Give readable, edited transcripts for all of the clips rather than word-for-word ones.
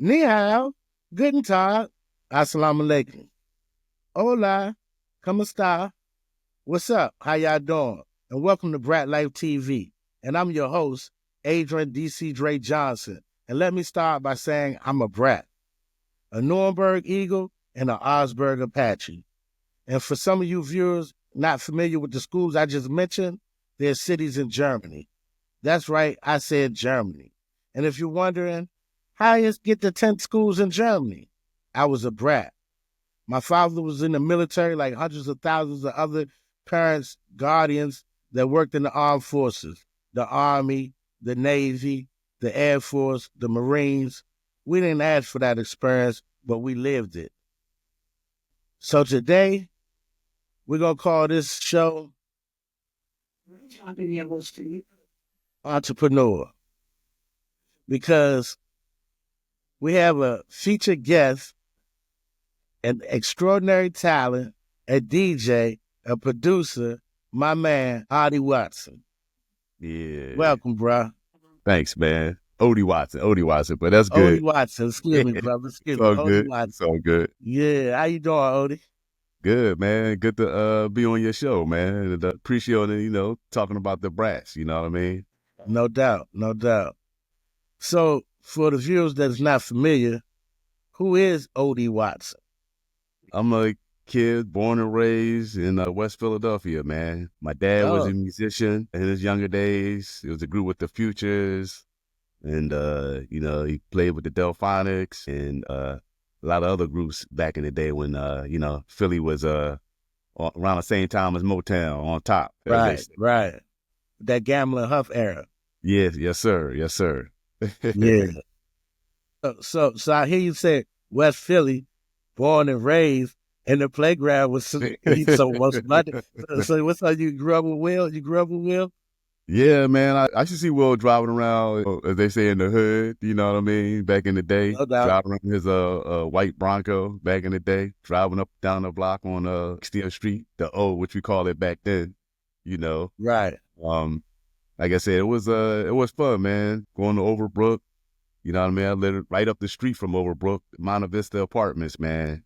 Ni hao, guten Tag, assalamu alaikum. Hola, ¿cómo está? What's up? How y'all doing? And welcome to Brat Life TV. And I'm your host, Adrian D.C. Dre Johnson. And let me start by saying I'm a brat, a Nuremberg Eagle, and an Augsburg Apache. And for some of you viewers not familiar with the schools I just mentioned, they're cities in Germany. That's right, I said Germany. And if you're wondering, how you get to 10 schools in Germany? I was a brat. My father was in the military like hundreds of thousands of other parents, guardians that worked in the armed forces, the Army, the Navy, the Air Force, the Marines. We didn't ask for that experience, but we lived it. So today, we're going to call this show Entrepreneur, because we have a featured guest, an extraordinary talent, a DJ, a producer, my man, Odie Watson. Yeah. Welcome, bro. Thanks, man. Odie Watson, but that's good. Odie Watson, excuse me, brother. Excuse me. It's all Odie good. Watson. It's all good. Yeah, how you doing, Odie? Good, man. Good to be on your show, man. And appreciate, talking about the brats, you know what I mean? No doubt, no doubt. So, for the viewers that's not familiar, who is Odie Watson? I'm a kid born and raised in West Philadelphia, man. My dad was a musician in his younger days. It was a group with the Futures, and he played with the Delphonics and a lot of other groups back in the day when Philly was around the same time as Motown on top. Right. That Gambler Huff era. Yes, sir. Yeah. So I hear you say West Philly, born and raised, and the playground was so much money. So what's up? You grew up with Will? Yeah, man. I should see Will driving around, as they say, in the hood. You know what I mean? Back in the day, No doubt. driving around his white Bronco. Back in the day, driving up down the block on 60th Street, the O, which we call it back then. Right. Like I said, it was fun, man. Going to Overbrook. You know what I mean? I lived right up the street from Overbrook, Monte Vista Apartments, man.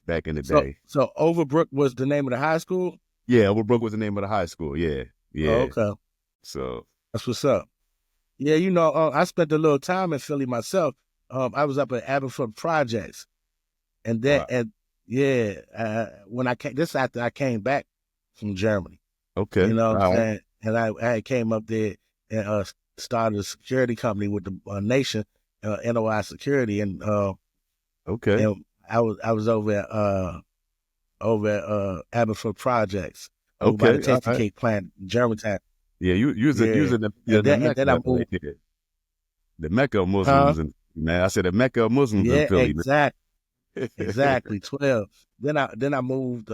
Back in the day. So Overbrook was the name of the high school? Yeah, Overbrook was the name of the high school. Yeah. Oh, okay. So that's what's up. Yeah, I spent a little time in Philly myself. I was up at Aberford Projects, and then when I came, this after I came back from Germany. Okay. You know what I'm saying? And I came up there and started a security company with the nation, NOI Security, and okay. And I was over at Aberford Projects, over by the Tasty Cake plant, Germantown. Yeah, you using the then I moved. The Mecca of Muslims, man. I said the Mecca of Muslims in Philly. Exactly. 12. Then I moved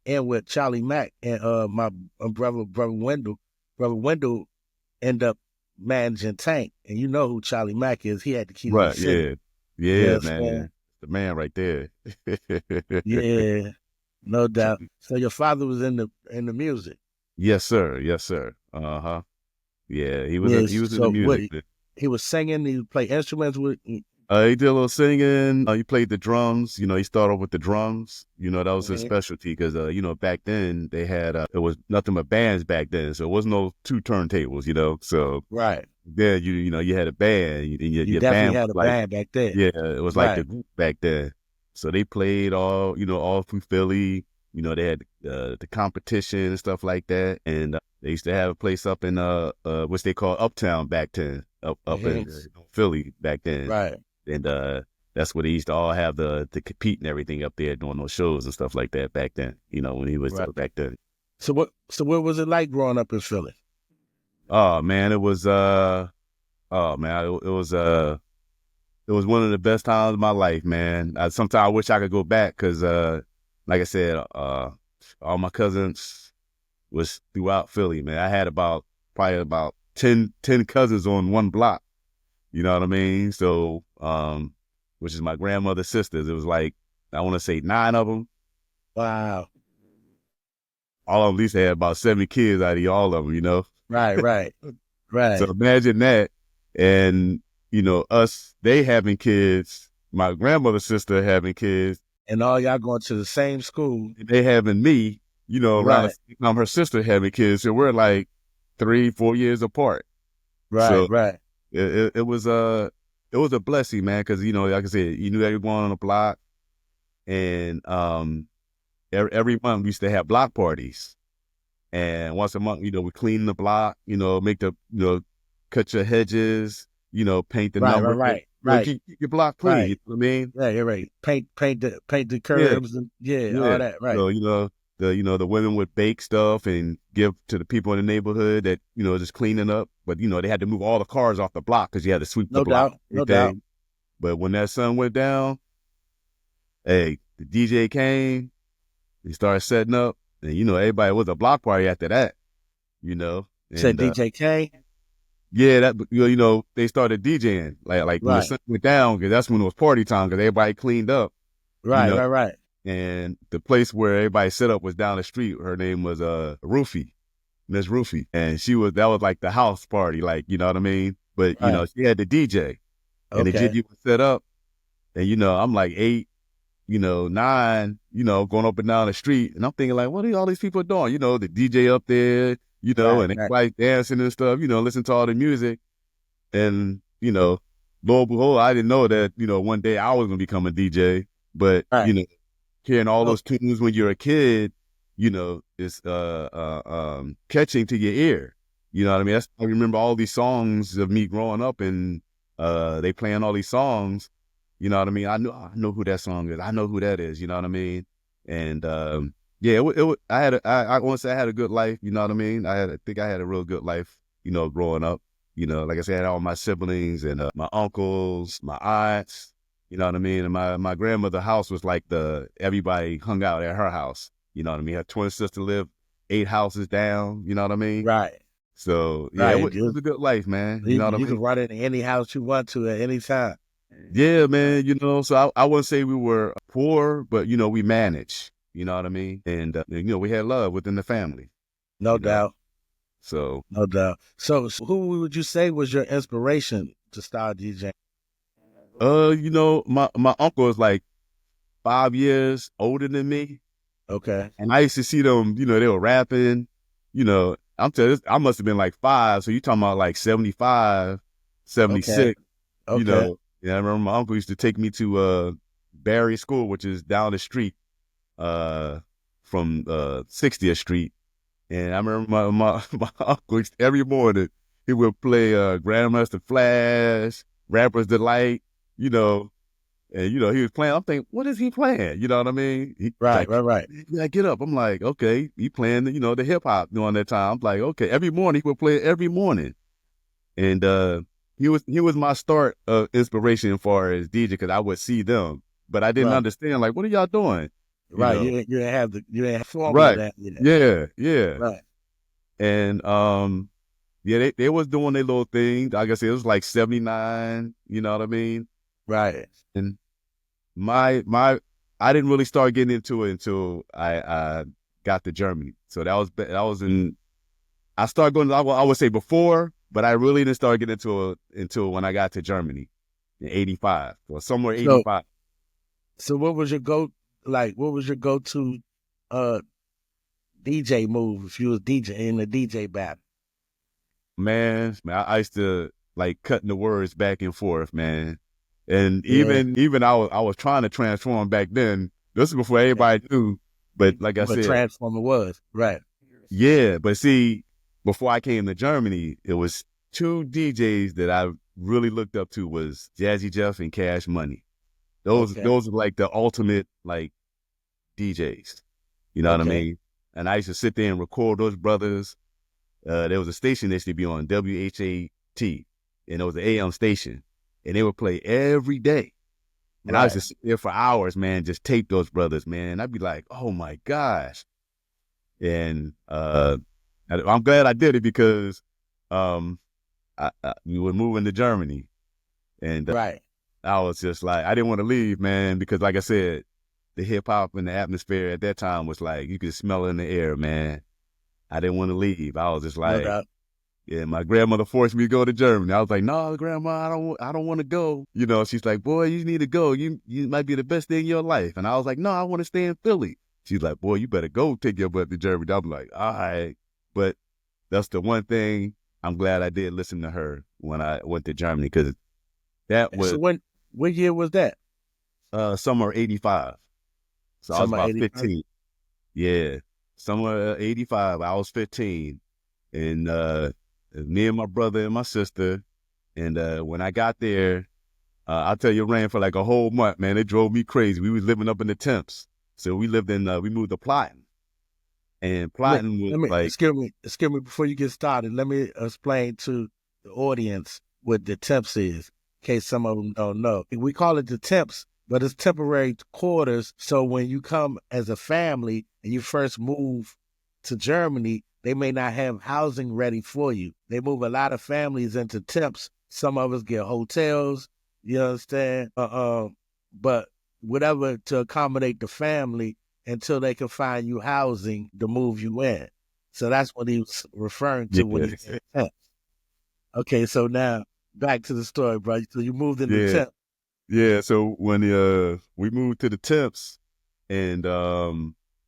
in with Charlie Mack and my brother Wendell. Brother Wendell ended up managing Tank, and you know who Charlie Mack is. He had to keep right. Yeah, man. The man right there. Yeah, no doubt. So your father was in the music. Yes, sir. Uh-huh. Yeah, he was in the music. He was singing, he played instruments with. He did a little singing. He played the drums. He started off with the drums. That was his specialty because, back then they had, it was nothing but bands back then. So it wasn't no two turntables, So right. Then, you had a band. You definitely had a band back then. Yeah, it was like the group back then. So they played all through Philly. They had the competition and stuff like that. And they used to have a place up in which they call Uptown back then, up in Philly back then. Right. And that's where they used to all have the compete and everything up there doing those shows and stuff like that back then. When he was back then. So what was it like growing up in Philly? Oh man, it was it was one of the best times of my life, man. Sometimes I wish I could go back because like I said, all my cousins was throughout Philly, man. I had probably about 10 cousins on one block. You know what I mean? So, which is my grandmother's sisters. It was like, I want to say 9 of them. Wow. All of them at least had about 70 kids out of all of them, Right. So imagine that. And, they having kids, my grandmother's sister having kids, And all y'all going to the same school. and they having me, around the Right, same time her sister having kids. So we're like 3-4 years apart. right, So right. it was a blessing, man, because like I said, you knew everyone on the block, and every month we used to have block parties, and once a month, we clean the block, make the cut your hedges, paint the Right, right, numbers, right, right, keep your block clean. You right. know what I mean? Yeah, you're right. Paint the Yeah, curbs and yeah, all yeah. that. Right. So the women would bake stuff and give to the people in the neighborhood that just cleaning up, but they had to move all the cars off the block because you had to sweep the No block, doubt. No doubt. everything. But when that sun went down, hey, the DJ came, he started setting up, and everybody was a block party after that, Said and DJ K. yeah, that they started DJing like when the Right. sun went down, because that's when it was party time because everybody cleaned up, you Right, know. right, right. And the place where everybody set up was down the street. Her name was Rufy, Miss Rufy, and that was like the house party, like you know what I mean. But Right. she had the DJ, and the Okay. DJ was set up, and I'm like 8, 9, going up and down the street, and I'm thinking like, what are all these people doing? The DJ up there, Right, and right, everybody dancing and stuff, listen to all the music. And, lo and behold, I didn't know that, one day I was going to become a DJ. But, right. hearing all Oh, those tunes when you're a kid, is catching to your ear. You know what I mean? I remember all these songs of me growing up, and they playing all these songs. You know what I mean? I know who that song is. I know who that is. You know what I mean? And yeah, I want to say I had a good life. You know what I mean? I think I had a real good life. Growing up. Like I said, I had all my siblings and my uncles, my aunts. You know what I mean? And my grandmother's house was like everybody hung out at her house. You know what I mean? Her twin sister lived 8 houses down. You know what I mean? right, So yeah, right. it was a good life, man. You You, know what I you can mean? run into any house you want to at any time. Yeah, man. So I wouldn't say we were poor, but we managed. You know what I mean? And we had love within the family. No You know, doubt. so No doubt. So who would you say was your inspiration to start DJing? my uncle is like 5 years older than me. Okay. And I used to see them, they were rapping, I'm telling you, I must have been like 5. So you talking about like 75, Okay. 76, Okay. Yeah, I remember my uncle used to take me to Barry School, which is down the street from 60th Street. And I remember my uncle, every morning, he would play Grandmaster Flash, Rapper's Delight, you know, and he was playing. I'm thinking, what is he playing? You know what I mean? He Right. like, Right. Right. yeah, get up. I'm like, okay, he playing the hip hop during that time. I'm like, okay, every morning he would play it every morning, and he was my start of inspiration as far as DJ because I would see them, but I didn't Right. understand like, what are y'all doing? You Right. know, You didn't have the formula right? that yet. Yeah, yeah, Right. and yeah, they was doing their little thing. Like I said, it was like 79. You know what I mean? Right. And my I didn't really start getting into it until I got to Germany. So that was in I started going. I would say before, but I really didn't start getting into it until when I got to Germany in '85 or somewhere So '85. so what was your what was your go to uh DJ move if you was DJ in the DJ battle? Man, I used to like cutting the words back and forth, man. And Yeah. even I was trying to transform back then. This is before Yeah. everybody knew. But like I What said, Transformer was. Right. yeah, but see, before I came to Germany, it was 2 DJs that I really looked up to was Jazzy Jeff and Cash Money. Those Okay. those are like the ultimate like DJs. You know what I Okay. mean? And I used to sit there and record those brothers. There was a station that used to be on WHAT, and it was an AM station, and they would play every day. And I used Right. to sit there for hours, man, just tape those brothers, man. I'd be like, oh my gosh. And I'm glad I did it because um, we were moving to Germany, and Right. I was just like, I didn't want to leave, man, because like I said, the hip hop and the atmosphere at that time was like, you could smell it in the air, man. I didn't want to leave. I was just No like, doubt. Yeah, my grandmother forced me to go to Germany. I was like, no, grandma, I don't want to go. You know, she's like, boy, you need to go. You might be the best thing in your life. And I was like, no, I want to stay in Philly. She's like, boy, you better go take your butt to Germany. I'm like, all right. But that's the one thing I'm glad I did listen to her when I went to Germany, because that was So what year was that? summer '85. So I was Summer about 85. 15. Yeah, summer '85. I was 15, and me and my brother and my sister. And when I got there, I'll tell you, it rained for like a whole month, man. It drove me crazy. We was living up in the Temps. So we moved to Platten. And Platten was Let me like, excuse me before you get started. Let me explain to the audience what the temps is, in case some of them don't know. We call it the temps, but it's temporary quarters. So when you come as a family and you first move to Germany, they may not have housing ready for you. They move a lot of families into temps. Some of us get hotels, you understand? But whatever to accommodate the family until they can find you housing to move you in. So that's what he was referring to when yeah, he said tent. Okay, so now back to the story, bro. So you moved in the yeah, tent. yeah. So when we moved to the Temps, and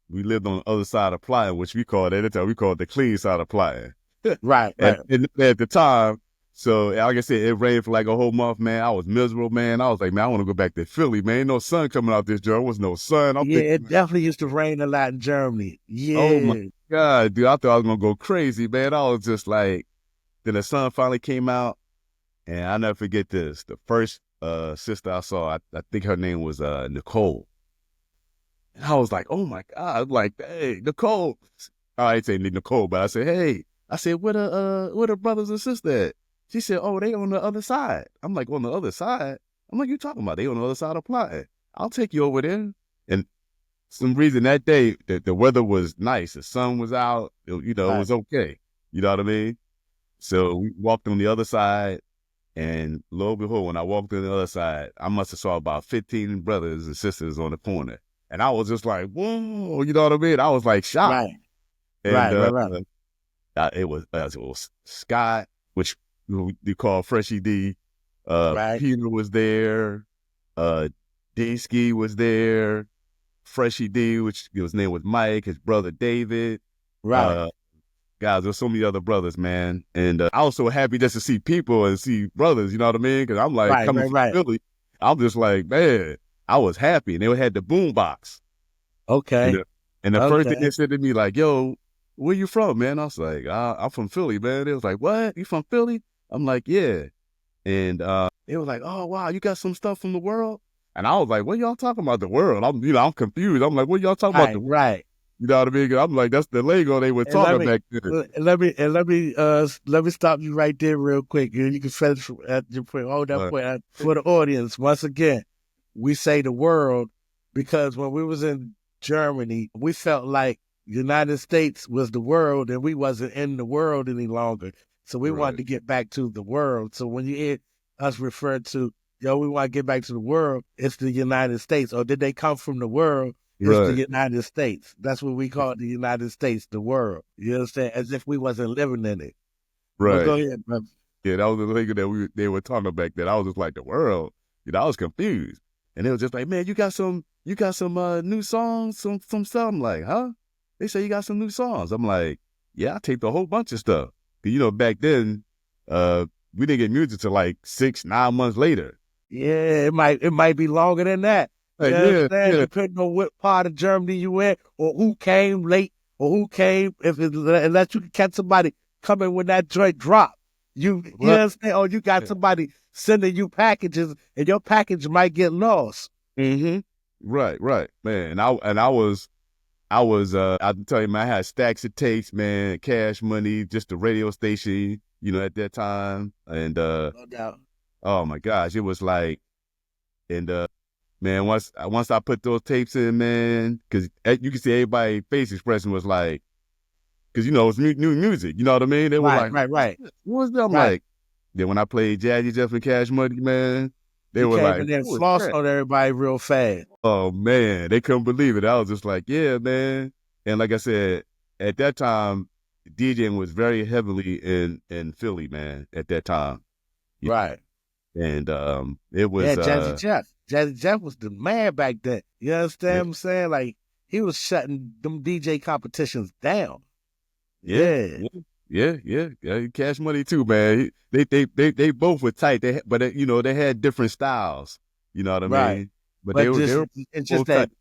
we lived on the other side of Platten, which we called at the time, we called the clean side of Platten. Right, right. And at the time, so like I said, it rained for like a whole month, man. I was miserable, man. I was like, man, I want to go back to Philly, man. Ain't no sun coming out this joint. There was no sun. I'm Yeah, thinking, it definitely used to rain a lot in Germany. oh my Yeah. God, dude, I thought I was gonna go crazy, man. I was just like, then the sun finally came out, and I'll never forget this. The first sister I saw, I think her name was Nicole. And I was like, oh my God, I'm like, hey, Nicole. I ain't say Nicole, but I said, hey. I said, where the brothers and sisters at? She said, oh, they on the other side. I'm like, on the other side? I'm like, you talking about? They on the other side of Plotting. I'll take you over there. And some reason that day, the weather was nice. The sun was out. It Right. was okay. You know what I mean? So we walked on the other side. And lo and behold, when I walked on the other side, I must have saw about 15 brothers and sisters on the corner. And I was just like, whoa, you know what I mean? I was like shocked. Right. And Right. it was Scott, which we call Freshie D. Right. Peter was there. D-Ski was there. Freshie D, which his name was Mike, his brother David. Right. Guys, there's so many other brothers, man. And I was so happy just to see people and see brothers, you know what I mean? Because I'm like, Right. coming Right. from Right. Philly, I'm just like, man, I was happy. And they had the boom box. And Okay. the first thing Okay. they said to me, like, yo, where you from, man? I was like, I'm from Philly, man. They was like, what? You from Philly? I'm like, yeah. And they was like, oh, wow, you got some stuff from the world? And I was like, what y'all talking about, the world? I'm confused. I'm like, what y'all talking about, the Right. world? Right. You know what I mean? 'Cause I'm like, that's the lingo they were And let talking me back then. let me stop you right there real quick. You can finish at your point. Hold that But, point. For the audience, once again, we say the world because when we was in Germany, we felt like the United States was the world and we wasn't in the world any longer. So we wanted right, to get back to the world. So when you hear us refer to, yo, we want to get back to the world, it's the United States. Or did they come from the world? It's the right, United States. That's what we call the United States, the world. You understand? As if we wasn't living in it. But go right. ahead, brother. Yeah, that was the lingo that they were talking back then. I was just like, the world? I was confused. And it was just like, man, you got some new songs, some stuff. I'm like, huh? They say you got some new songs. I'm like, yeah, I taped a whole bunch of stuff. 'Cause, back then, we didn't get music till like 6, 9 months later. Yeah, it might be longer than that. You Like, yeah, understand? yeah, Depending on what part of Germany you in, or who came late, or who came. Unless you can catch somebody coming when that joint drop, you right, understand? Or you got somebody sending you packages, and your package might get lost. mm-hmm, right, man. I tell you, man, I had stacks of tapes, man, cash money, just the radio station, at that time. And No doubt. oh my gosh, it was like, and man, once I put those tapes in, man, because you can see everybody's face expression was like, because it's new music, you know what I mean? They were Right, like, right, what's right, this? What's that? I'm right. like, then when I played Jazzy Jeff and Cash Money, man, they You were came like, in there and who is flossed that? on everybody real fast. Oh man, they couldn't believe it. I was just like, yeah, man. And like I said, at that time, DJing was very heavily in Philly, man, at that time. Right. And it was Jazzy Jeff. Jazzy Jeff was the man back then. You understand yeah, what I'm saying? Like, he was shutting them DJ competitions down. yeah, Yeah. yeah, Cash Money too, man. They both were tight. But they had different styles. You know what I Right. mean? But But they were it's just both tight. that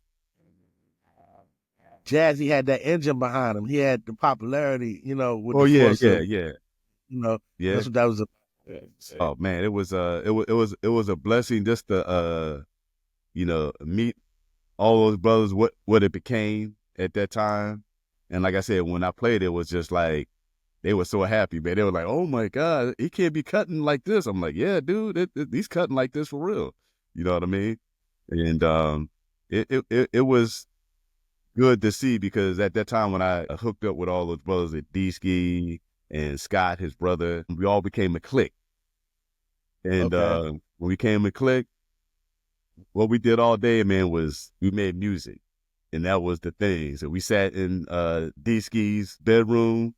Jazzy had that engine behind him. He had the popularity, with Oh the yeah, force yeah, of, yeah, yeah. that's what that was. Oh man, it was a blessing just to meet all those brothers, what it became at that time. And like I said, when I played, it was just like they were so happy, man. They were like, "Oh my God, he can't be cutting like this." I'm like, "Yeah, dude, he's cutting like this for real." You know what I mean? And it was good to see, because at that time when I hooked up with all those brothers at D-Ski and Scott, his brother, we all became a clique. And Okay. when we came a clique, what we did all day, man, was we made music. And that was the thing. So we sat in D-Ski's bedroom,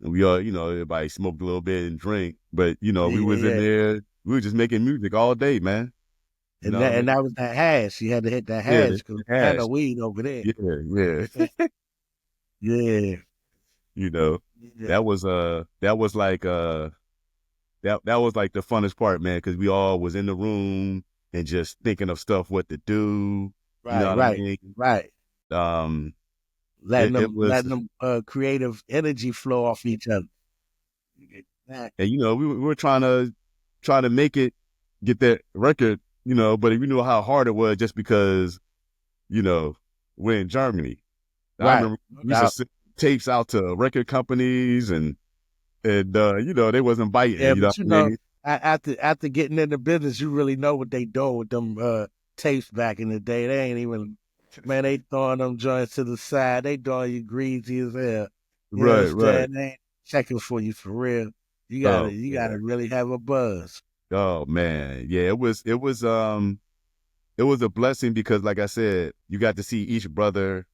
and we all, everybody smoked a little bit and drink. But, we was in Yeah. there, we were just making music all day, man. You And know what I that, and mean? that was that hash. You had to hit that Yeah, hash because the we had no hash. weed over there. Yeah, yeah. Yeah. you know, Yeah. that was like that was like the funnest part, man, because we all was in the room and just thinking of stuff, what to do. You know Right, what I right, mean? right. Um, Letting it them was, letting them creative energy flow off each other. That- and we were trying to make it, get that record, but we knew how hard it was just because, we're in Germany. I Right. remember No we used to doubt. send tapes out to record companies, and they wasn't biting. Yeah, You know but what I mean? after getting in the business, you really know what they doing with them tapes back in the day. They ain't even, man, they throwing them joints to the side. They doing you greasy as hell. You Right, right. understand? They ain't checking for you for real. You gotta Oh, you yeah. gotta really have a buzz. Oh man, yeah. It was a blessing because, like I said, you got to see each brother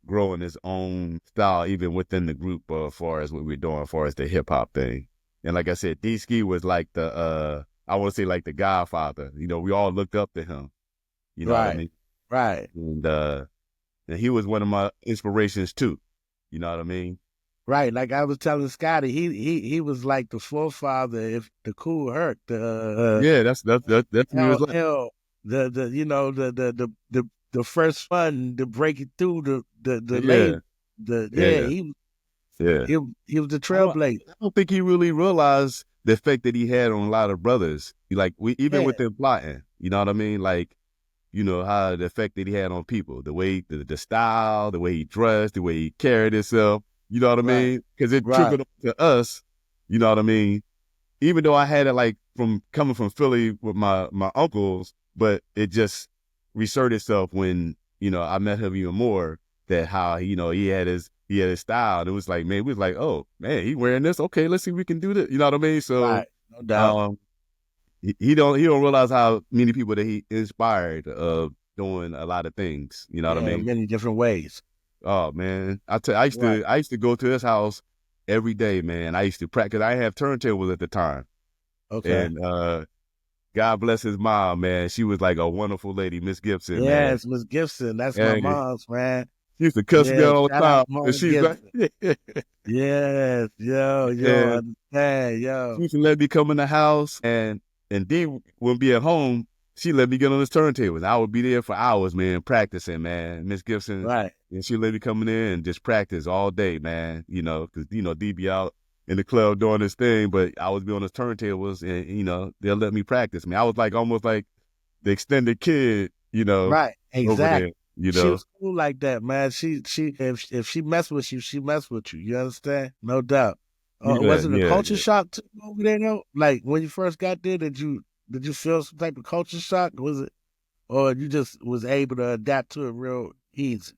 grow in his own style, even within the group, as far as what we're doing, as far as the hip hop thing. And like I said, D-Ski was like I want to say like the godfather. We all looked up to him. You know what I Right. mean? Right. And he was one of my inspirations too. You know what I mean? Right. Like I was telling Scotty, he was like the forefather, if the Cool Herc, the Yeah, that's what he was like. LL, the first one to break it through the Yeah, lane. yeah, yeah. He was the I don't, trailblazer. I don't think he really realized the effect that he had on a lot of brothers. Like we even Yeah. with them plotting, you know what I mean? Like, how the effect that he had on people, the way the style, the way he dressed, the way he carried himself, you know what I Right. mean? Because it Right. trickled to us, you know what I mean? Even though I had it like from coming from Philly with my uncles, but it just resurged itself when, I met him even more, that how, he had his style. And it was like, man, we was like, oh man, he wearing this. Okay, let's see if we can do this. You know what I mean? So Right. No doubt. um he don't realize how many people that he inspired of doing a lot of things. You know what I Yeah, in mean? many different ways. Oh man. I used to go to his house every day, man. I used to practice. I didn't have turntables at the time. Okay. And God bless his mom, man. She was like a wonderful lady, Miss Gibson, man. Yes, Miss Gibson. That's my And mom's, man. she used to cuss me Yeah, out all the shout out time. And Mama she's like, Gibson. Yes, yo, yo, and understand, she yo. used to let me come in the house, and D wouldn't be at home. She let me get on his turntables. I would be there for hours, man, practicing, man. Miss Gibson, Right. and she let me come in there and just practice all day, man. Because D be out in the club doing his thing, but I would be on his turntables, and they'll let me practice. Man, I was like almost like the extended kid, Right. over there. Exactly. She was cool like that, man. She if she mess with you, she mess with you. You understand? No doubt. Yeah, Was it a yeah, culture yeah. shock too over there though? Like when you first got there, did you feel some type of culture shock? Was it, or you just was able to adapt to it real easy?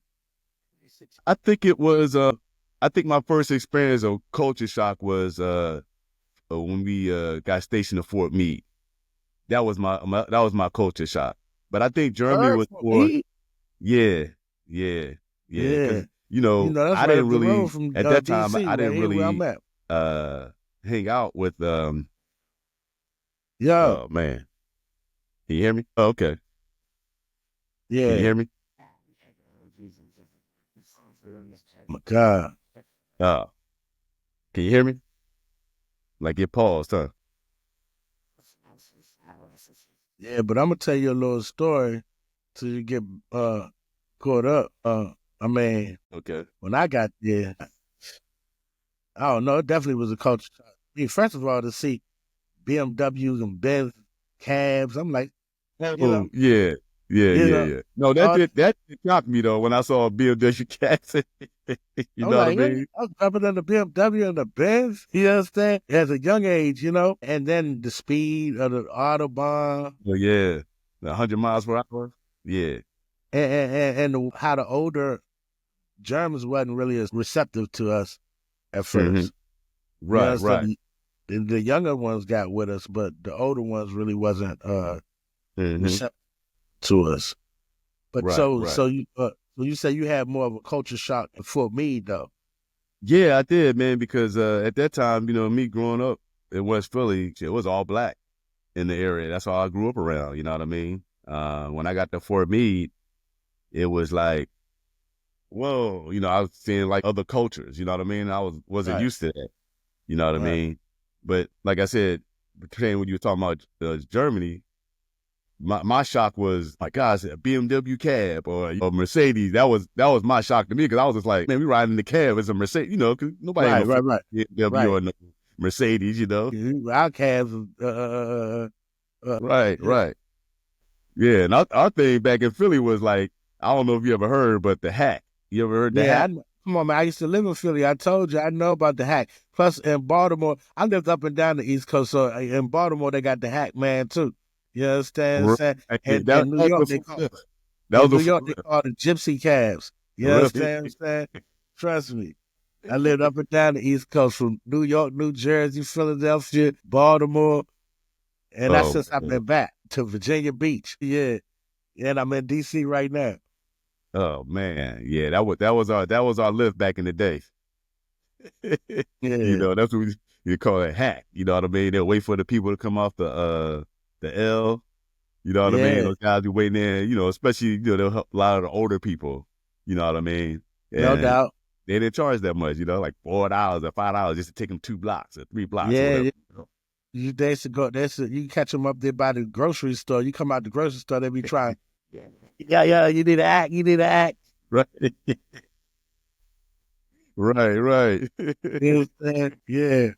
I think it was. I think my first experience of culture shock was when we got stationed at Fort Meade. That was my culture shock. But I think Germany Word was for more. me? Yeah, yeah, yeah. Because Yeah. That's I right didn't up the road really from at that time. DC, I right didn't here where I'm really at. hang out with. Yo, Oh man, can you hear me? Oh, okay, can you yeah, hear me? my God. Oh, can you hear me? Like it paused, huh? Yeah, but I'm gonna tell you a little story till you get caught up. I mean, Okay. when I got there, I don't know, it definitely was a culture shock. I mean, first of all, to see BMWs and Benz cabs, I'm like, you know, Oh yeah, yeah, you yeah, know, yeah. No, all that did shock me though when I saw a BMW cats. You I'm know what I like, hey, mean? I was jumping on the BMW and the Benz, you understand? At a young age, and then the speed of the Autobahn Oh yeah, 100 miles per hour. Yeah. how the older Germans wasn't really as receptive to us at Hmm. first. You Right, understand? right. The younger ones got with us, but the older ones really wasn't Hmm. receptive to us. But Right, so right. so you so you say you had more of a culture shock for me though. Yeah, I did, man, because at that time, me growing up in West Philly, it was all black in the area. That's all I grew up around. You know what I mean? When I got to Fort Meade, it was like, whoa, I was seeing like other cultures. You know what I mean? I wasn't Right, used to that. You know what I right. mean? But like I said, between when you were talking about Germany, my shock was, my gosh, a BMW cab or a Mercedes. That was my shock to me, because I was just like, man, we riding in the cab. It's a Mercedes, because nobody ain't Right, no right, right, BMW right. or no Mercedes. Our cabs, Right, yeah, right. Yeah, and our thing back in Philly was like, I don't know if you ever heard, but the hack. You ever heard the yeah. hack? Come on, man. I used to live in Philly. I told you, I know about the hack. Plus, in Baltimore, I lived up and down the East Coast, so in Baltimore they got the hack man too. You understand? What I'm Right. saying? And That, in New that York, was for real. That in was New for York they real. call it gypsy cabs. You Really? understand? What I'm saying? Trust me. I lived up and down the East Coast from New York, New Jersey, Philadelphia, Baltimore, and that's Oh since I've man. been back to Virginia Beach. Yeah, and I'm in DC right now. Oh man. Yeah, that was our lift back in the day. Yeah, That's what you call it, hack. You know what I mean? They'll wait for the people to come off the L. You know what I mean? yeah, Those guys be waiting there, especially, they'll help a lot of the older people, you know what I mean? no And doubt. they didn't charge that much, like $4 or $5 just to take them 2 blocks or 3 blocks or Yeah, whatever. yeah. They used to go. You can catch them up there by the grocery store. You come out the grocery store, they be trying. Yeah, yeah. You need to act. You need to act. Right. Right, right. You know what I'm saying? Yeah.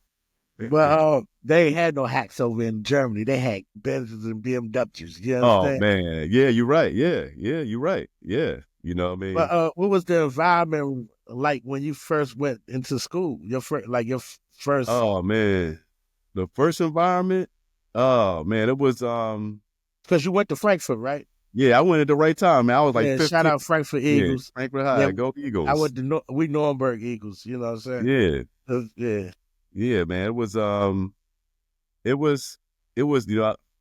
But they ain't had no hacks over in Germany. They had Benzes and BMWs. You Oh understand? man. Yeah, you're right. Yeah, yeah, you're right. Yeah. You know what I But mean? what was the environment like when you first went into school? Your first, like your first, Oh man. The first environment, oh man, it was because you went to Frankfurt, right? yeah, I went at the right time, man. I was like Yeah. Shout 15. out Frankfurt Yeah, Eagles. Frankfurt Yeah, High, go I Eagles. went to we Nuremberg Eagles. You know what I'm saying? Yeah, Yeah. yeah, man. It was it was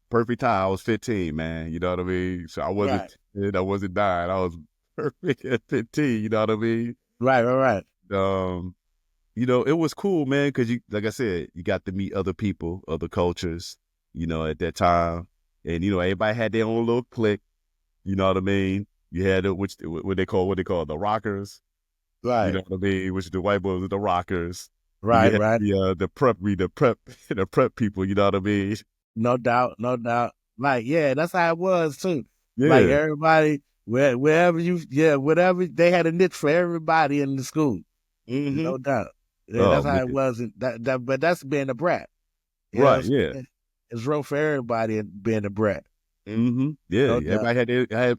perfect time. I was 15, man. You know what I mean? So I Right. wasn't 10, I wasn't 9. I was perfect at 15. You know what I mean? Right. Right. Right. Um, it was cool, man, because like I said, you got to meet other people, other cultures. At that time, and everybody had their own little clique. You know what I mean? You had what they call the rockers. You Right. know what I mean? Which the white boys are the rockers. Then you Right. had Right. the prep the prep people. You know what I mean? No doubt. No doubt. Like, yeah, that's how it was too. Like Yeah. everybody, wherever whatever they had a niche for everybody in the school. Hmm. No doubt. Yeah, Oh that's how it man. was. But that's being a brat. You know what I'm Right. Yeah. saying? It's room for everybody in being a brat. Hmm. Yeah. No doubt.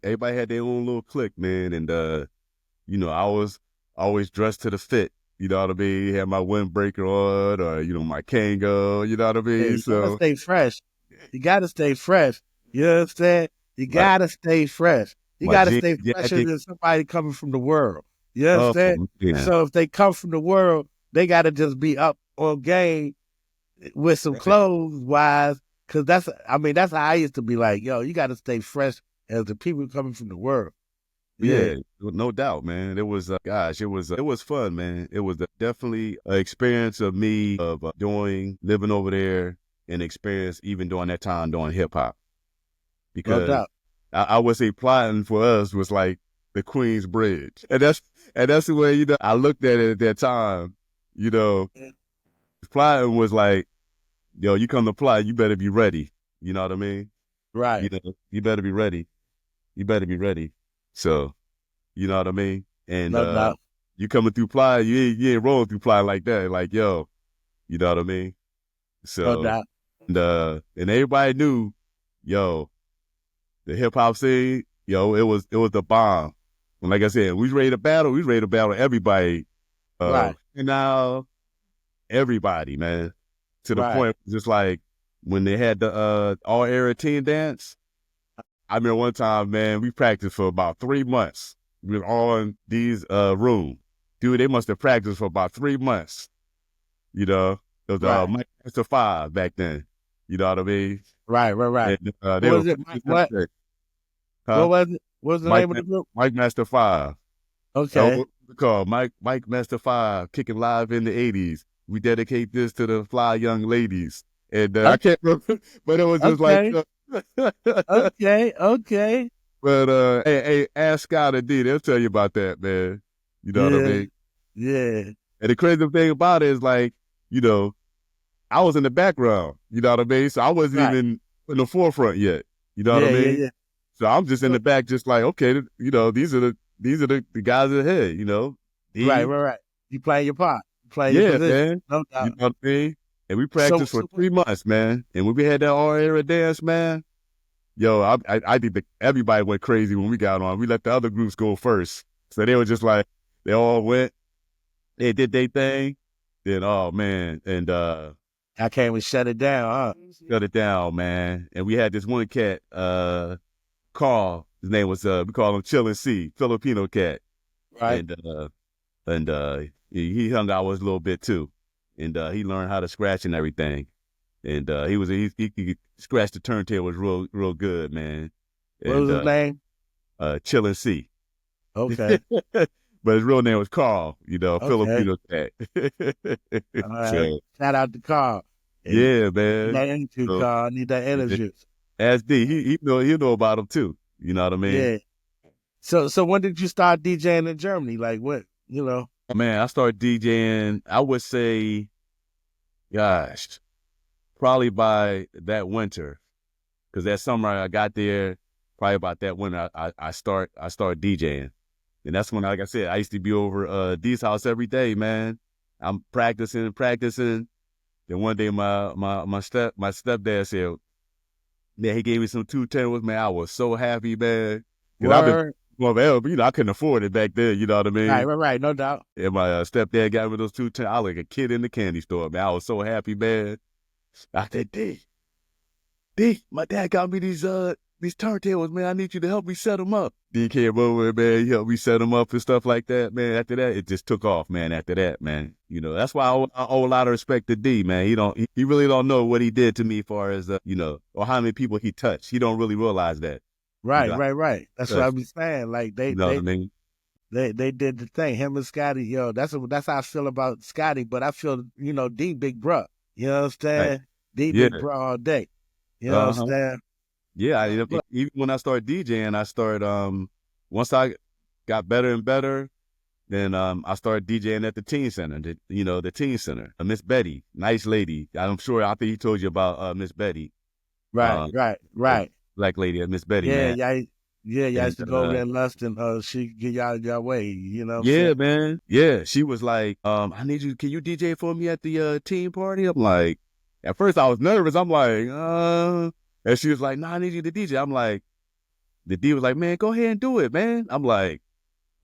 Everybody had their own little clique, man, and I was always dressed to the fit. You know what I mean? Had my windbreaker on, or my Kango. You know what I Yeah, mean? you gotta So stay fresh. You gotta stay fresh. You understand? You my gotta stay fresh. You my gotta jean stay fresher jacket. than somebody coming from the world. You Oh understand? man. So if they come from the world, they gotta just be up on game with some Right. clothes wise. Cause that's how I used to be like, yo, you gotta stay fresh as the people coming from the world. Yeah, no doubt, man. It was, gosh, it was fun, man. It was definitely an experience of me of living over there, and experience even during that time doing hip hop, no because doubt. I would say plotting for us was like the Queens Bridge, and that's the way I looked at it at that time. You know, plotting was like, yo, you come to plot, you better be ready. You know what I mean? Right. You better be ready. You better be ready. So. You know what I mean? And No doubt. you coming through Playa, you ain't rolling through Playa like that. Like, yo, you know what I mean? No So, doubt. and everybody knew, yo, the hip hop scene, yo, it was the bomb. And like I said, we was ready to battle. We was ready to battle everybody. Right. And now everybody, man, to the Right. point just like when they had the all era team dance. I remember one time, man, we practiced for about 3 months. We were on these room. Dude, they must have practiced for about 3 months. You know, it was Right. Mike Master 5 back then. You know what I mean? Right. Right. And What they were was it? practicing What? every day. What Huh? was it? What was the name of the group? Mike Master 5. Oh, Okay. what we call Mike Master 5, kicking live in the 80s. We dedicate this to the fly young ladies. And I can't remember, but it was just like, Okay. Okay. Okay. but hey, ask Scott and D, they'll tell you about that, man. You know what I Yeah. mean? Yeah. And the crazy thing about it is, like, you know, I was in the background, you know what I mean? So I wasn't Right. even in the forefront yet. You know what I Yeah. Yeah. mean? Yeah. So I'm just in So, the back, just like, okay, you know, these are the guys ahead, you know. right. D, Right. Right. You playing your part. You playing your yeah, position. man. No You doubt. know what I mean? And we So. practiced for 3 months, man. And when we had that all era dance, man, yo, I think everybody went crazy when we got on. We let the other groups go first. So they were just like, they all went, they did their thing. Then, oh man, and I came and shut it down, huh? shut it down, man. And we had this one cat, Carl. His name was we call him Chillin' C, Filipino cat. Right. And he hung out with us a little bit too. And he learned how to scratch and everything. And he could scratch the turntable real good, man. What was And his name? Chillin' C. Okay. But his real name was Carl, you know, Okay. Filipino cat. All right. So Shout out to Carl. Hey, yeah, need man. that energy, So Carl. Need that energy. as D, he know about him too. You know what I mean? Yeah. So when did you start DJing in Germany? Like what? You know. Man, I started DJing, I would say, gosh, probably by that winter. Because that summer I got there, probably about that winter, I started DJing. And that's when, like I said, I used to be over D's house every day, man. I'm practicing. Then one day my stepdad said, man, he gave me some 210s, man. I was so happy, man. Because I've been Word. going forever, but, you know, I couldn't afford it back then, you know what I Right. mean? Right. Right. No doubt. And my stepdad got me those 210s. I was like a kid in the candy store, man. I was so happy, man. I said, D, my dad got me these turntables, man. I need you to help me set them up. D came over, man. He helped me set them up and stuff like that, man. After that, it just took off, man. After that, man. You know, that's why I owe a lot of respect to D, man. He really don't know what he did to me as far as, you know, or how many people he touched. He don't really realize that. You Right. know, Right. Right. That's what I be saying. Like you know what I mean? they did the thing. Him and Scotty, yo, that's how I feel about Scotty. But I feel, D big bruh. You know what I'm Right. saying? D Yeah. big bruh all day. You know what I'm Uh-huh. saying? Yeah. But Even when I started DJing, I started, once I got better and better, then I started DJing at the teen center, the teen center. Miss Betty, nice lady. I think he told you about Miss Betty. right. Um, Right. a Right. black lady, Miss Betty, Yeah. man. Yeah. Yeah. Y'all And used to go over there and lust and she get y'all out of your way. You know what I'm saying? yeah, man. Yeah, she was like, can you DJ for me at the teen party? I'm like, at first I was nervous. I'm like, and she was like, no, I need you to DJ. I'm like, the D was like, man, go ahead and do it, man. I'm like,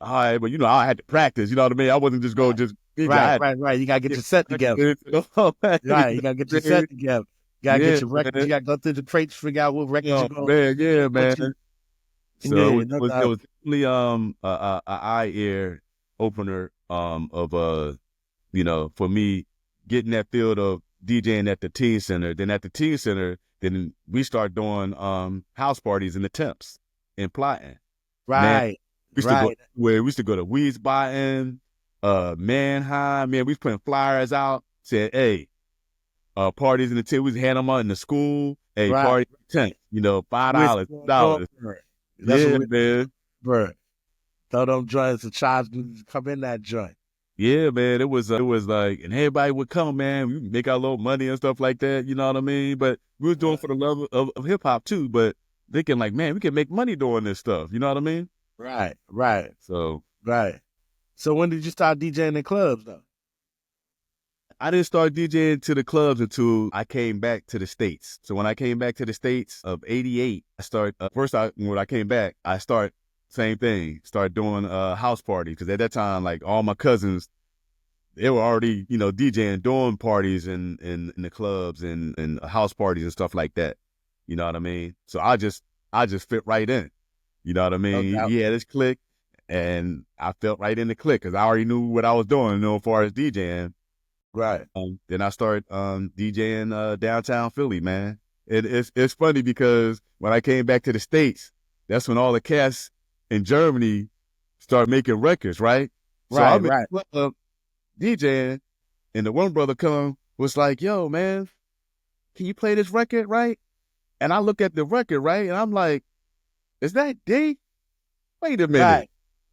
all right, but I had to practice. You know what I mean? I wasn't just going Right. to just DJ. I Right. had Right. Right. You gotta get to your set get together. practice. Oh, man, you Right. You know gotta get your what I mean? set together. You gotta get Yeah, your records. man. You gotta go through the crates, figure out what records Oh, you're gonna man, yeah, put man. you. So Yeah, no it doubt. was definitely a eye ear opener of for me getting that field of DJing at the teen center. Then at the teen center, then we start doing house parties in the temps and plotting. Man, Right. We used to go Right. where we used to go to Wiesbaden, Mannheim. Man, we was putting flyers out saying, "Hey, parties in the tent." We had them out in the school. Hey, Right. party tent. $5, We used to go doing $dollars. for it. That's what Yeah, we man. for. Throw them joints and try to come in that joint. Yeah, man. It was like, and everybody would come, man. We would make our little money and stuff like that. You know what I mean? But we was doing it for the love of hip hop too. But thinking like, man, we can make money doing this stuff. You know what I mean? Right. Right. So Right. So when did you start DJing in clubs though? I didn't start DJing to the clubs until I came back to the States. So when I came back to the States of '88, I started, when I came back, I start same thing, start doing house parties. Cause at that time, like all my cousins, they were already, DJing, doing parties in the clubs and house parties and stuff like that. You know what I mean? So I just fit right in. You know what I No mean? doubt. He had his clique and I felt right in the clique because I already knew what I was doing, as far as DJing. Right. Then I started DJing downtown Philly, man. It's funny because when I came back to the States, that's when all the cats in Germany started making records, right? So Right. I'm in Right. the club DJing, and the one brother was like, "Yo, man, can you play this record, right?" And I look at the record, right, and I'm like, "Is that D? Wait a minute." Right.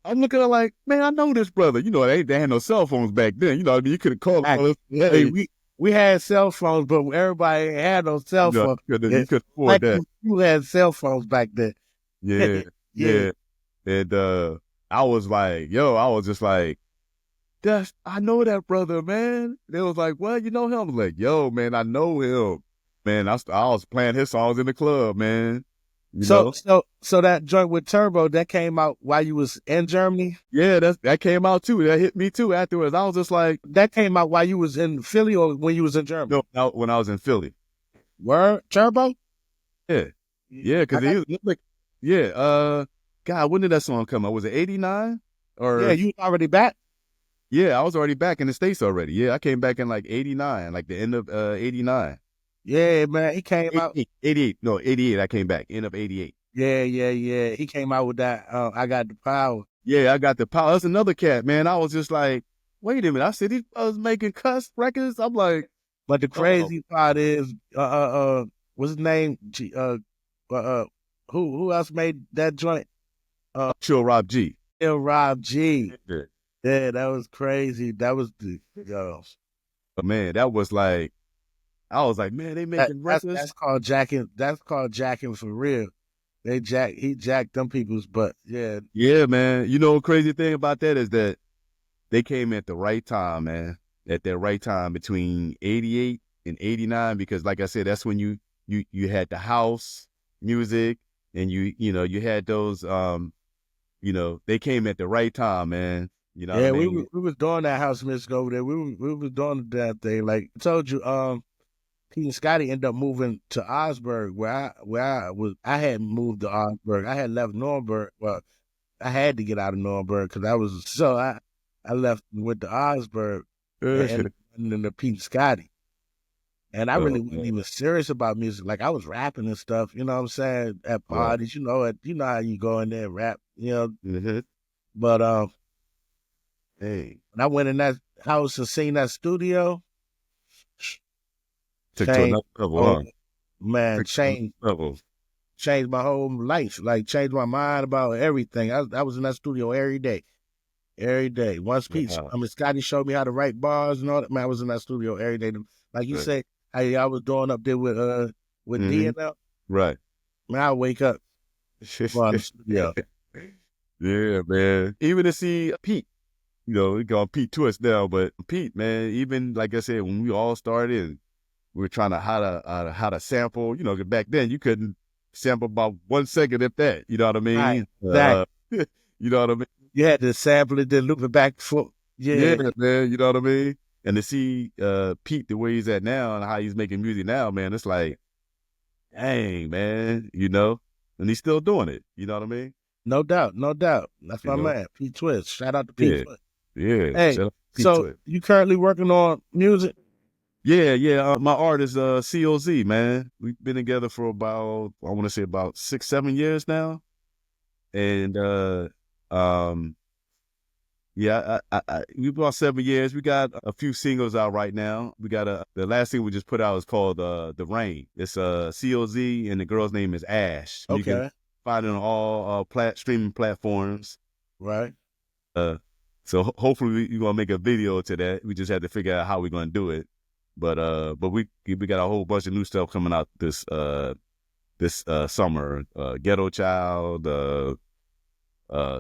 I'm looking at like, man, I know this brother. They had no cell phones back then. You know what I mean? You could have called Right. us, Hey, hey, we had cell phones, but everybody ain't had no cell you phone. you could afford Like that. you had cell phones back then. Yeah, Yeah. yeah. And I was like, I was just like, I know that brother, man. They was like, "Well, you know him?" I was like, "Yo, man, I know him." Man, I was playing his songs in the club, man. You So know? so that joint with Turbo that came out while you was in Germany. Yeah, that came out too. That hit me too afterwards. I was just like, That came out while you was in Philly or when you was in Germany. when I was in Philly. Word Turbo. Yeah. Yeah, I because got, he like, yeah, God, when did that song come out? Was it '89? yeah, Or you already back. yeah, I was already back in the States already. Yeah, I came back in like '89, like the end of '89. Yeah, man, he came out. 88, no, '88. I came back, end of '88. Yeah, yeah, yeah. He came out with that. I got the power. Yeah, I got the power. That's another cat, man. I was just like, wait a minute. I said, I was making cuss records. I'm like, But the oh, crazy part is, what's his name? Uh, uh, who else made that joint? Chill Rob G. Lil Rob G. Yeah. Yeah, that was crazy. That was the But man, that was like, I was like, man, they making records. that's called jacking. That's called jacking for real. He jacked them people's butt. Yeah, Yeah, man. Crazy thing about that is that they came at the right time, man. At that right time between '88 and '89, because like I said, that's when you had the house music, and you had those they came at the right time, man. You know what I yeah. mean? We was doing that house music over there. We was doing that thing. Like I told you, Pete and Scotty ended up moving to Osburg, where I was. I had moved to Osburg. I had left Nuremberg. Well, I had to get out of Nuremberg because I left and went to Osburg and ended up running into Pete and Scotty. And I really Oh, wasn't man. even serious about music. Like I was rapping and stuff, you know what I'm saying, at Right. parties, you know how you go in there and rap, Mm-hmm. But Hey, when I went in that house and seen that studio, took to changed another level, oh huh? man, Took to another level. changed my whole life. Like changed my mind about everything. I was in that studio every day. Every day. Once Wow. Scotty showed me how to write bars and all that. Man, I was in that studio every day. Like you Right. say, hey, I was doing up there with D Mm-hmm. and L. Right. Man, I wake up, go in the studio. Yeah, man. Even to see Pete, we call him Pete Twist now, but Pete, man, even like I said, when we all started, we were trying to how to sample. 'Cause back then you couldn't sample about 1 second if that. You know what I Right. mean? Exactly. You know what I mean? You had to sample it, then loop it back for Yeah, yeah. man. You know what I mean? And to see Pete the way he's at now and how he's making music now, man, it's like, dang, man. And he's still doing it. You know what I mean? No doubt, no doubt. That's You my know? man, Pete Twist. Shout out to Pete Yeah, Twist. yeah. Hey, Shout out to Pete so Twist. you currently working on music? Yeah, yeah. My artist, COZ, man. We've been together for about, I want to say about 6, 7 years now. And Yeah, we bought 7 years. We got a few singles out right now. We got the last thing we just put out is called The Rain. It's COZ, and the girl's name is Ash. You can Okay. find it on all streaming platforms. Right. So hopefully we're gonna make a video to that. We just have to figure out how we're gonna do it. But we got a whole bunch of new stuff coming out this summer. Ghetto Child,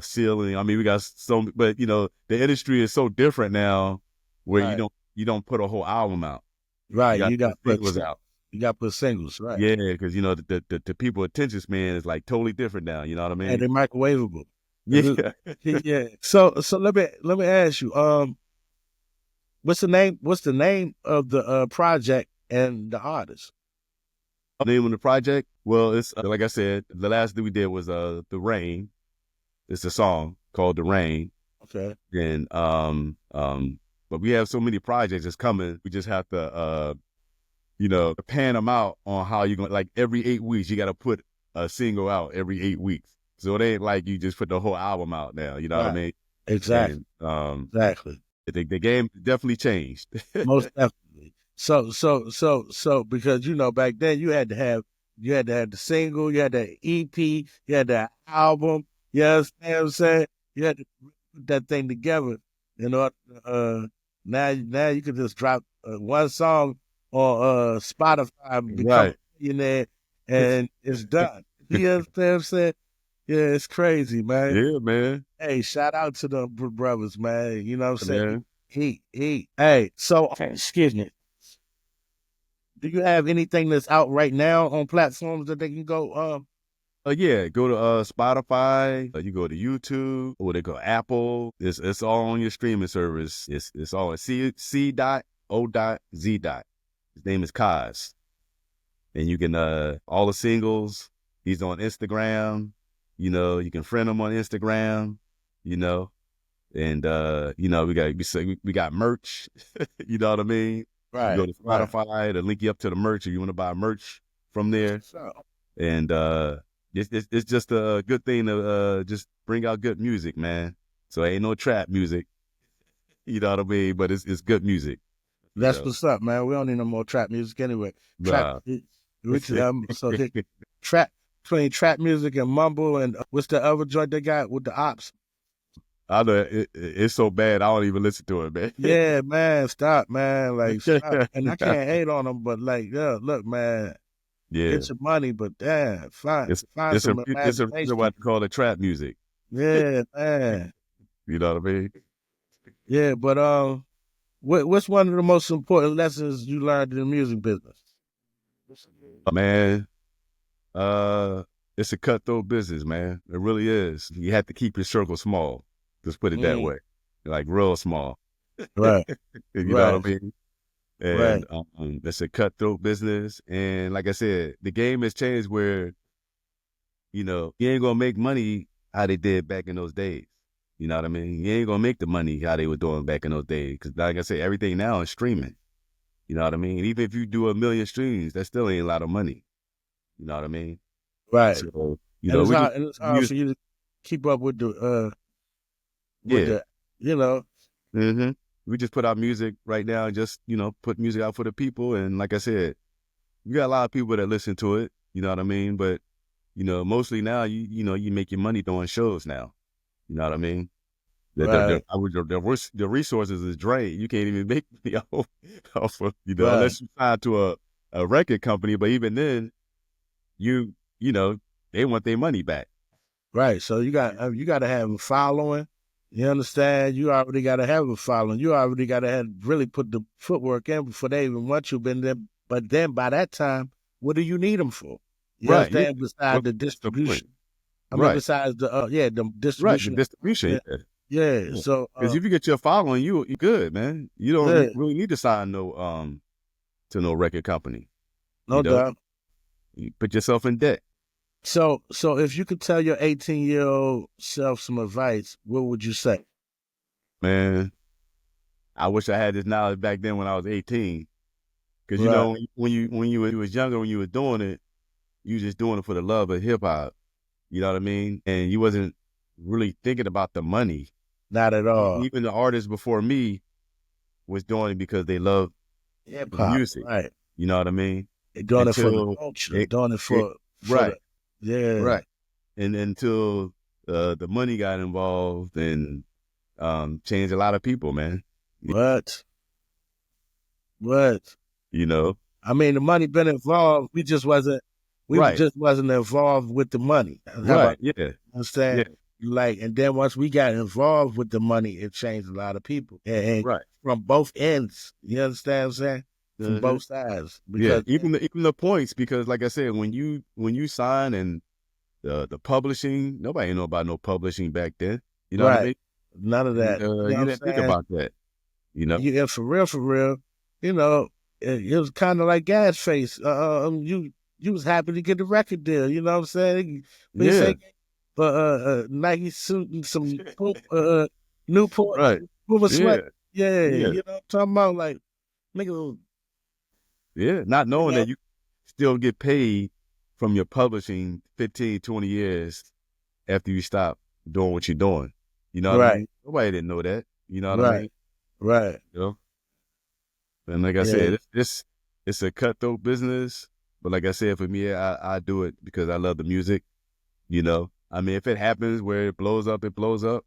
Ceiling. I mean, we got but the industry is so different now, where Right. you don't put a whole album out. Right. You got singles out. You got to put singles. Right. Yeah, because the people attention span is like totally different now. You know what I mean? And they're microwavable. Yeah. Yeah. So let me ask you. What's the name of the project and the artist? The name of the project? Well, it's like I said, the last thing we did was The Rain. It's a song called The Rain. Okay. And but we have so many projects that's coming. We just have to pan them out on how you're going. Like every 8 weeks, you got to put a single out every 8 weeks. So it ain't like you just put the whole album out now. You know what I mean? Exactly. And, exactly. The game definitely changed. Most definitely. So because back then you had to have the single, you had the EP, you had the album. You understand what I'm saying? You had to put that thing together. Now you can just drop one song on Spotify, become Right. a millionaire, and it's done. You understand what I'm saying? Yeah, it's crazy, man. Yeah, man. Hey, shout out to the brothers, man. You know what I'm saying? Man. Hey, so excuse me. Do you have anything that's out right now on platforms that they can go? Yeah, go to Spotify. You go to YouTube, or they go Apple. It's all on your streaming service. It's all at C.O.Z. His name is Kaz, and you can all the singles. He's on Instagram. You can friend him on Instagram. And we got merch. You know what I mean? Right. You go to Spotify to link you up to the merch if you want to buy merch from there. And it's just a good thing to just bring out good music, man. So ain't no trap music. You know what I mean? But it's good music. That's what's up, man. We don't need no more trap music anyway. Trap, trap, playing trap music and mumble, and what's the other joint they got with the ops? I know it's so bad I don't even listen to it, man. Yeah, man, stop, man. Like, stop. And I can't hate on them, but like, yeah, look, man. Yeah. Get your money, but damn, find It's some a reason why they call it trap music. Yeah, man. You know what I mean? Yeah, but what's one of the most important lessons you learned in the music business? Man, it's a cutthroat business, man. It really is. You have to keep your circle small. Just put it that way, like real small. Right. You know what I mean? And it's a cutthroat business. And like I said, the game has changed where, you ain't gonna make money how they did back in those days. You know what I mean? You ain't gonna make the money how they were doing back in those days. Because like I said, everything now is streaming. You know what I mean? Even if you do 1 million streams, that still ain't a lot of money. You know what I mean? Right. So, it's hard for you to keep up with the Mm-hmm. We just put out music right now and just, put music out for the people. And like I said, we got a lot of people that listen to it. You know what I mean? But, mostly now, you make your money doing shows now. You know what I mean? The resources is drained. You can't even make money off of, unless you sign to a record company. But even then, they want their money back. Right. So you got to have a following. You understand? You already got to have a following. You already got to really put the footwork in before they even want you. But then by that time, what do you need them for? You understand? Yeah. Besides the distribution. Besides the distribution. Right, the distribution. Yeah. So because if you get your following, you good, man. You don't really need to sign to no record company. No doubt. You put yourself in debt. So if you could tell your 18-year-old self some advice, what would you say? Man, I wish I had this knowledge back then when I was 18. Because when you was younger, when you were doing it, you was just doing it for the love of hip hop. You know what I mean? And you wasn't really thinking about the money. Not at all. Even the artists before me was doing it because they love Hip the hop, music. right? You know what I mean? They're doing it for the Until culture, it, doing it it for right, the yeah. right. And until the money got involved and changed a lot of people, man. What? What? You know? I mean, the money been involved. We just wasn't. We Right. just wasn't involved with the money. How Right. about Yeah. understand? Yeah. Like, and then once we got involved with the money, it changed a lot of people, and Right. from both ends. You understand what I'm saying? From Mhm. both sides. Yeah. Because Even the points, because like I said, when you sign and the publishing, nobody know about no publishing back then. You know what I right, mean? none of that. You know You what I'm didn't think saying? about that. You know? Yeah, for real. You know, it was kind of like gas face. You was happy to get the record deal. You know what I'm saying? But he Yeah. said, Nike suit and some Newport Right. Puma Yeah. sweat. Yeah, Yeah. you know what I'm talking about? Like, nigga, Yeah. Not you knowing know, that you still get paid from your publishing 15, 20 years after you stop doing what you're doing. You know what I right, mean? Nobody didn't know that. You know what I right, mean? right. You know? And like I Yeah, said, it's a cutthroat business. But like I said, for me, I do it because I love the music. You know, I mean, if it happens where it blows up, it blows up.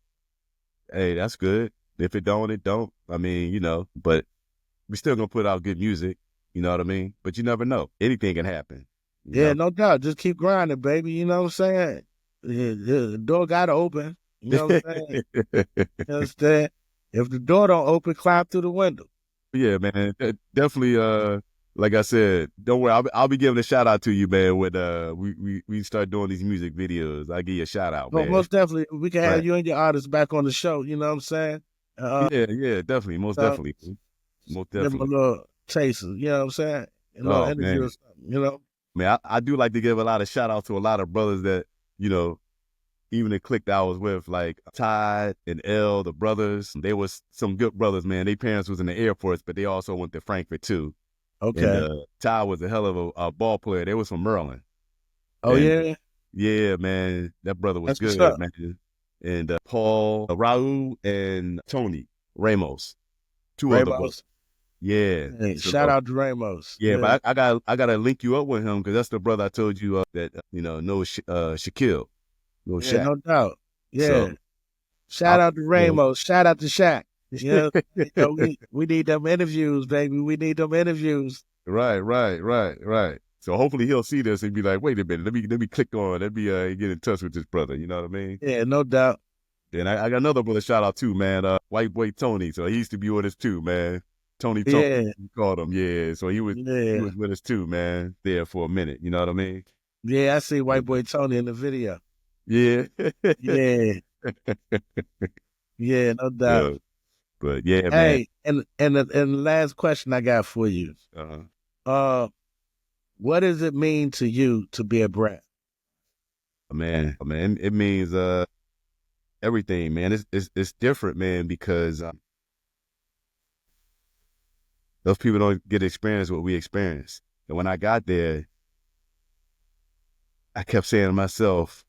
Hey, that's good. If it don't, it don't. I mean, you know, but we still gonna put out good music. You know what I mean? But you never know. Anything can happen. You yeah, know? no doubt. Just keep grinding, baby. You know what I'm saying? The door got to open. You know what I'm saying? You understand? If the door don't open, climb through the window. Yeah, man. Definitely. Like I said, don't worry. I'll be giving a shout out to you, man. When we start doing these music videos, I'll give you a shout out, Well, man. most definitely, we can have Right. you and your artists back on the show. You know what I'm saying? Yeah, yeah, definitely, most Uh, definitely, most give them a definitely. little taste. You know what I'm saying? A little Oh interview or man, something. You know? man, I do like to give a lot of shout out to a lot of brothers that you know, even the clique that I was with, like Ty and L, the brothers. They was some good brothers, man. Their parents was in the Air Force, but they also went to Frankfurt too. And Okay. Ty was a hell of a ball player. They was from Maryland. Oh And yeah, yeah, man, that brother was that's what's good, up. man. And Paul, Raul, and Tony Ramos, two other brothers. Ramos. Yeah. Hey, shout So out to Ramos. yeah, Yeah. but I gotta link you up with him because that's the brother I told you that knows Shaquille, knows Yeah, Shaq. no doubt. Yeah. So Shout I out to you Ramos. Shout out to Shaq. know, You know, we need them interviews, baby. We need them interviews. right. So hopefully he'll see this and be like, wait a minute, let me click on, let me get in touch with this brother. You know what I mean? Yeah, no doubt. And I got another brother shout out too, man. White boy Tony. So he used to be with us too, man. Tony, Yeah, we called him. Yeah. So he yeah. was with us too, man. There for a minute. You know what I mean? Yeah, I see White Boy Tony in the video. Yeah. Yeah, yeah, no doubt. Yeah. But yeah, man. Hey, and the last question I got for you. Uh, Uh, what does it mean to you to be a brat? man, it means everything, man. It's different, man, because those people don't get to experience what we experience. And when I got there, I kept saying to myself,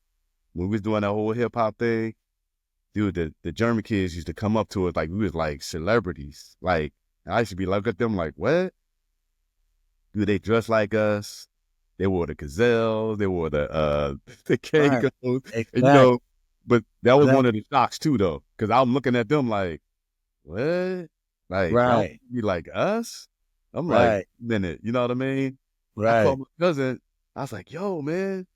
when we was doing that whole hip hop thing, dude, the German kids used to come up to us like we was like celebrities. Like I used to be like at them like, what? Dude, they dress like us. They wore the gazelles, they wore the the Right, Kangos, and, exactly. but that was one Exactly. of the shocks too though. Cause I'm looking at them like, what? Like y'all Right, be like us? I'm like, right, minute, you know what I mean? I right. called my cousin, I was like, yo, man.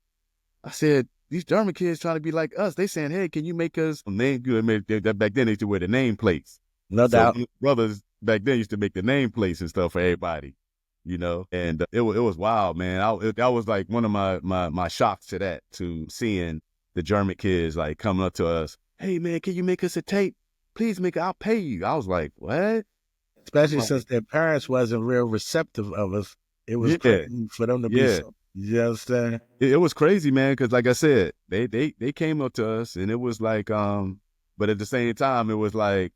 I said, these German kids trying to be like us. They saying, hey, can you make us a name? Back then they used to wear the name plates. No So doubt. brothers back then used to make the name plates and stuff for everybody, and it was wild, man. That was like one of my shocks to seeing the German kids like coming up to us. Hey, man, can you make us a tape? Please I'll pay you. I was like, what? I'm Especially like, since their parents wasn't real receptive of us. It was yeah, crazy for them to be yeah. so. You understand? It was crazy, man, because like I said, they came up to us and it was like, but at the same time, it was like,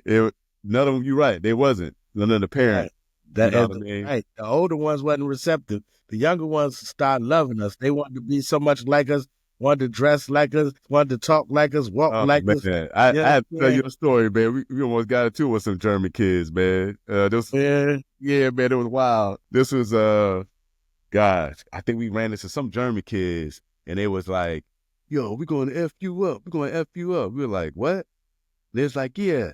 it, none of them, you're right, they wasn't. None of the Right. parents, you That know is what I mean? right. The older ones wasn't receptive. The younger ones started loving us. They wanted to be so much like us. wanted to dress like us, wanted to talk like us, walk like us. Man, I Yeah, have to tell yeah. you a story, man. We almost got into it with some German kids, man. Yeah, man, it was wild. This was gosh, I think we ran into some German kids, and they was like, "Yo, we're going to f you up. We're going to f you up." We were like, "What?" They was like, "Yeah."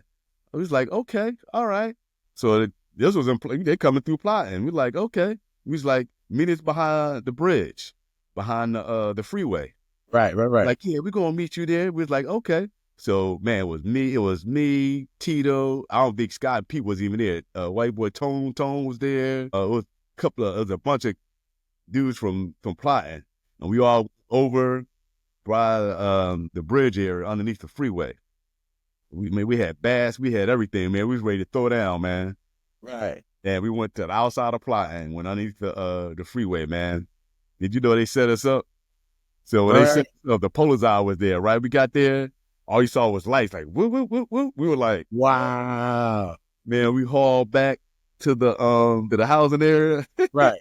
I was like, "Okay, all right." So this was they coming through plotting. We like, "Okay." We was like, meet us behind the bridge, behind the freeway. Right. Like, yeah, we're gonna meet you there. We was like, okay. So man, it was me, Tito. I don't think Scott and Pete was even there. White boy Tone was there. It was it was a bunch of dudes from plotting, and we all over by the bridge area underneath the freeway. We had bass, we had everything, man. We was ready to throw down, man. Right. And we went to the outside of plotting, went underneath the freeway, man. Did you know they set us up? So when they set us up, the Polizei was there, right? We got there, all you saw was lights, like whoop, whoop, whoop, whoop. We were like, wow, man. We hauled back to the housing area. Right.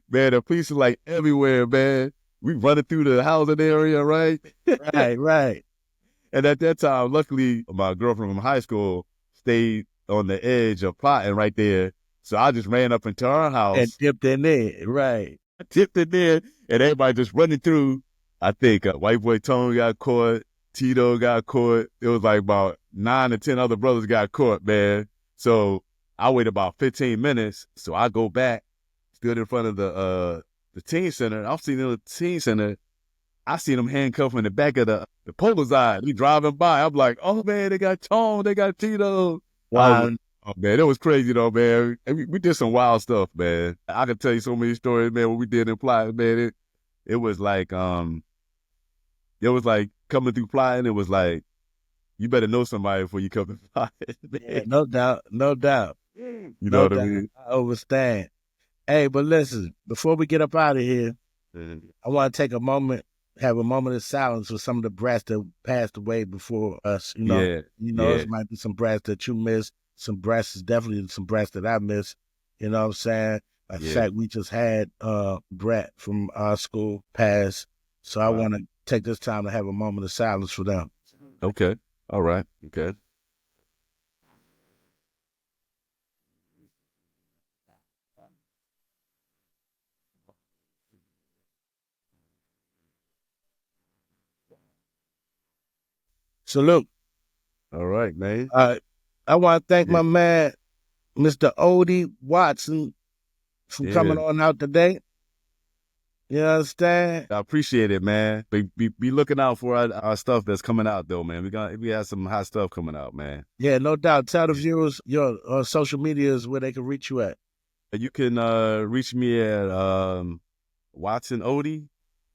Man, the police are like everywhere, man. We running through the housing area, right? Right. And at that time, luckily, my girlfriend from high school stayed on the edge of plotting right there. So I just ran up into our house. And dipped in there, right. I dipped in there, and everybody just running through. I think White Boy Tone got caught. Tito got caught. It was like about 9 or 10 other brothers got caught, man. So I waited about 15 minutes. So I go back, stood in front of the teen center. I'm sitting in the teen center. I seen them handcuffed in the back of the Polizei. We driving by. I'm like, oh man, they got Tone, they got Tito. Wow. Oh man, it was crazy though, man. And we did some wild stuff, man. I could tell you so many stories, man. What we did in plot, man. It was like coming through plotting. It was like you better know somebody before you come to plotting. Yeah, no doubt. You know what I mean? I understand. Hey, but listen, before we get up out of here, I want to take a moment, have a moment of silence for some of the brats that passed away before us. There might be some brats that you missed. Some brats is definitely some brats that I miss. You know what I'm saying? In fact, we just had Brat from our school pass. So I want to take this time to have a moment of silence for them. Okay. All right. Okay. Salute. All right, man. I want to thank my man, Mr. Odie Watson, for coming on out today. You understand? I appreciate it, man. Be looking out for our stuff that's coming out, though, man. We got some hot stuff coming out, man. Yeah, no doubt. Tell the viewers your social medias where they can reach you at. You can reach me at Watson Odie,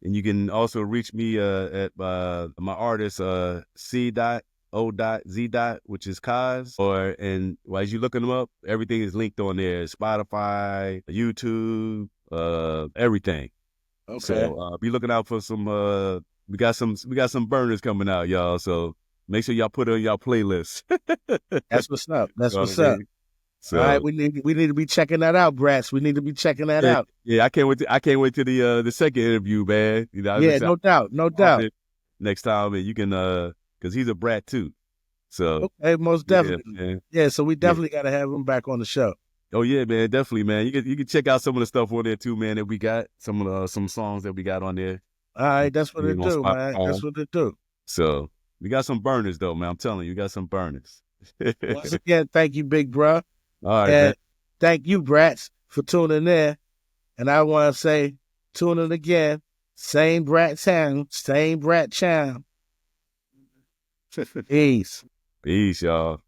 and you can also reach me at my artist C.O.Z. which is Kaz. As you looking them up, everything is linked on there: Spotify, YouTube, everything. Okay. So be looking out for some. We got some burners coming out, y'all. So make sure y'all put it on y'all playlist. That's what's up. That's what's up. So, all right, we need to be checking that out, brats. We need to be checking that out. Yeah, I can't wait to the second interview, man. No doubt. Next time, and you can because he's a brat too. So okay, most definitely. Yeah, so we definitely got to have him back on the show. Oh yeah, man, definitely, man. You can check out some of the stuff on there too, man. That we got some songs that we got on there. All right, that's what it do, man. That's what it do. So we got some burners though, man. I'm telling you, we got some burners. Once again, thank you, big bro. All right, and man. Thank you, brats, for tuning in. And I want to say, tune in again. Same brat channel, same brat channel. Peace. Peace, y'all.